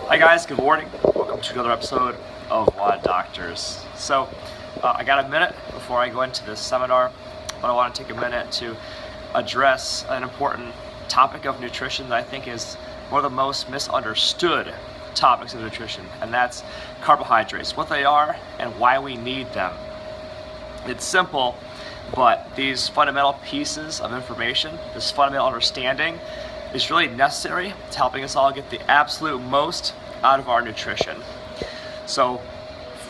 Hi guys, good morning. Welcome to another episode of Why Doctors. So, I got a minute before I go into this seminar, but I want to take a minute to address an important topic of nutrition that I think is one of the most misunderstood topics of nutrition, and that's carbohydrates, what they are and why we need them. It's simple, but these fundamental pieces of information, this fundamental understanding, is really necessary to helping us all get the absolute most out of our nutrition. So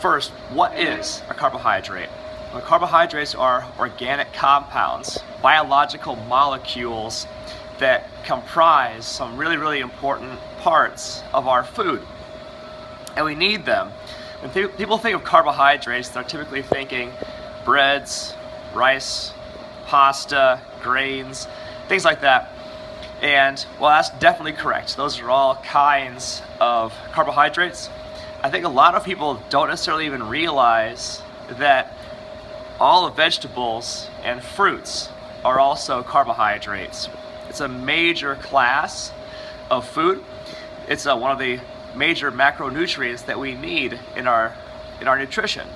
first, what is a carbohydrate? Well, carbohydrates are organic compounds, biological molecules that comprise some really important parts of our food. And we need them. When people think of carbohydrates, they're typically thinking breads, rice, pasta, grains, things like that. And well, that's definitely correct. Those are all kinds of carbohydrates. I think a lot of people don't necessarily even realize that all the vegetables and fruits are also carbohydrates. It's a major class of food. It's one of the major macronutrients that we need in our nutrition.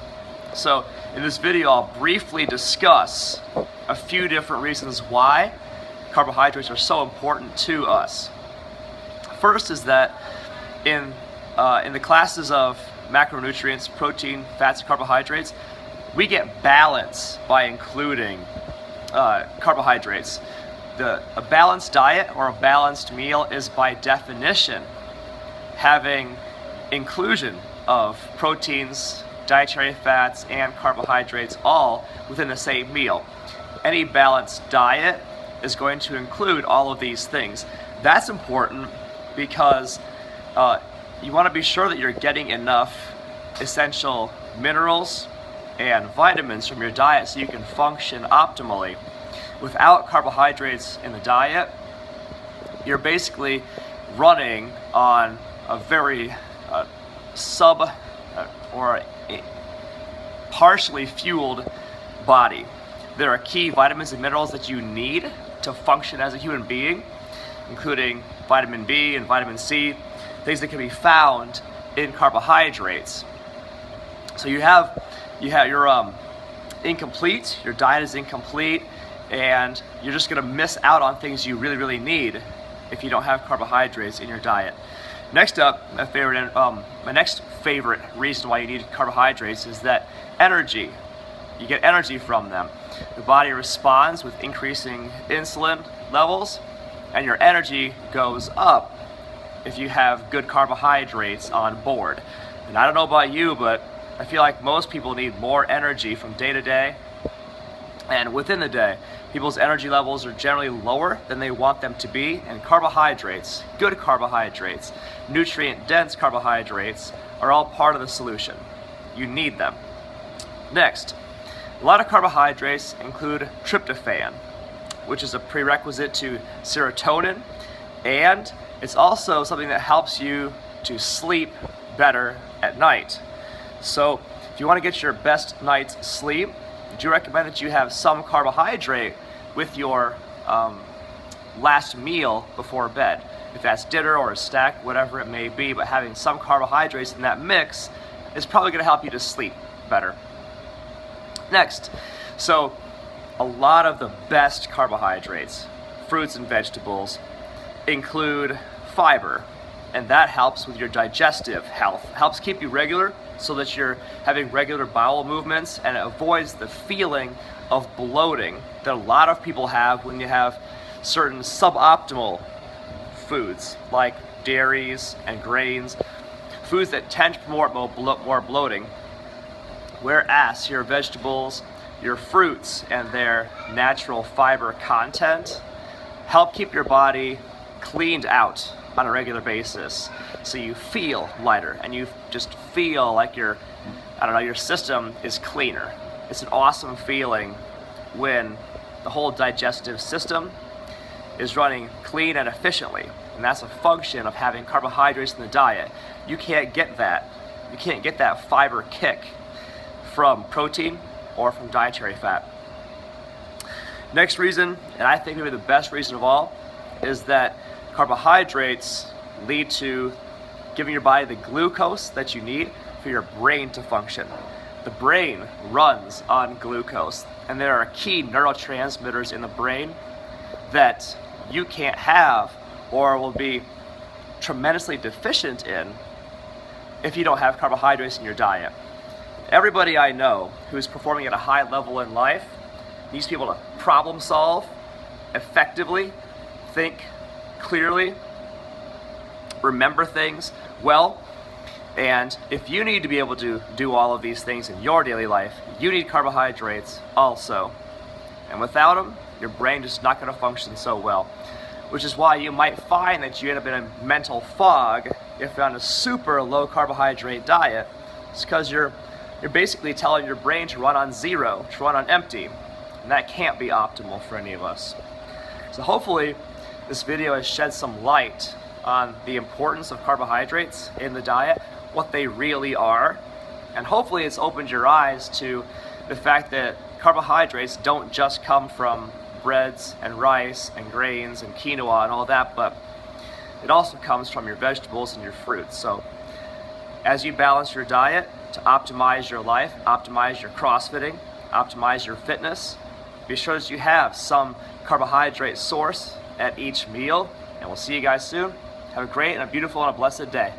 So in this video, I'll briefly discuss a few different reasons why carbohydrates are so important to us. First is that in the classes of macronutrients, protein, fats, and carbohydrates, we get balance by including carbohydrates. A balanced diet or a balanced meal is by definition having inclusion of proteins, dietary fats, and carbohydrates all within the same meal. Any balanced diet is going to include all of these things. That's important because you want to be sure that you're getting enough essential minerals and vitamins from your diet so you can function optimally. Without carbohydrates in the diet, you're basically running on a very partially fueled body. There are key vitamins and minerals that you need to function as a human being, including vitamin B and vitamin C, things that can be found in carbohydrates. So you're incomplete, your diet is incomplete, and you're just going to miss out on things you really need if you don't have carbohydrates in your diet. Next up, my next favorite reason why you need carbohydrates is that energy. You get energy from them. The body responds with increasing insulin levels, and your energy goes up if you have good carbohydrates on board. And I don't know about you, but I feel like most people need more energy from day to day. And within the day, people's energy levels are generally lower than they want them to be, and carbohydrates, good carbohydrates, nutrient-dense carbohydrates, are all part of the solution. You need them. Next, a lot of carbohydrates include tryptophan, which is a prerequisite to serotonin, and it's also something that helps you to sleep better at night. So if you want to get your best night's sleep, I do recommend that you have some carbohydrate with your last meal before bed. If that's dinner or a snack, whatever it may be, but having some carbohydrates in that mix is probably going to help you to sleep better. Next, so a lot of the best carbohydrates, fruits and vegetables, include fiber, and that helps with your digestive health. Helps keep you regular so that you're having regular bowel movements, and it avoids the feeling of bloating that a lot of people have when you have certain suboptimal foods like dairies and grains, foods that tend to promote more bloating. Whereas your vegetables, your fruits, and their natural fiber content help keep your body cleaned out on a regular basis, so you feel lighter and you just feel like your system is cleaner. It's an awesome feeling when the whole digestive system is running clean and efficiently, and that's a function of having carbohydrates in the diet. You can't get that fiber kick from protein or from dietary fat. Next reason, and I think maybe the best reason of all, is that carbohydrates lead to giving your body the glucose that you need for your brain to function. The brain runs on glucose, and there are key neurotransmitters in the brain that you can't have or will be tremendously deficient in if you don't have carbohydrates in your diet. Everybody I know who's performing at a high level in life needs to be able to problem solve effectively, think clearly, remember things well. And if you need to be able to do all of these things in your daily life, you need carbohydrates also. And without them, your brain is not going to function so well. Which is why you might find that you end up in a mental fog if you're on a super low carbohydrate diet. It's because you're basically telling your brain to run on zero, to run on empty. And that can't be optimal for any of us. So hopefully this video has shed some light on the importance of carbohydrates in the diet, what they really are, and hopefully it's opened your eyes to the fact that carbohydrates don't just come from breads and rice and grains and quinoa and all that, but it also comes from your vegetables and your fruits. So as you balance your diet to optimize your life, optimize your CrossFitting, optimize your fitness, be sure that you have some carbohydrate source at each meal, and we'll see you guys soon. Have a great and a beautiful and a blessed day.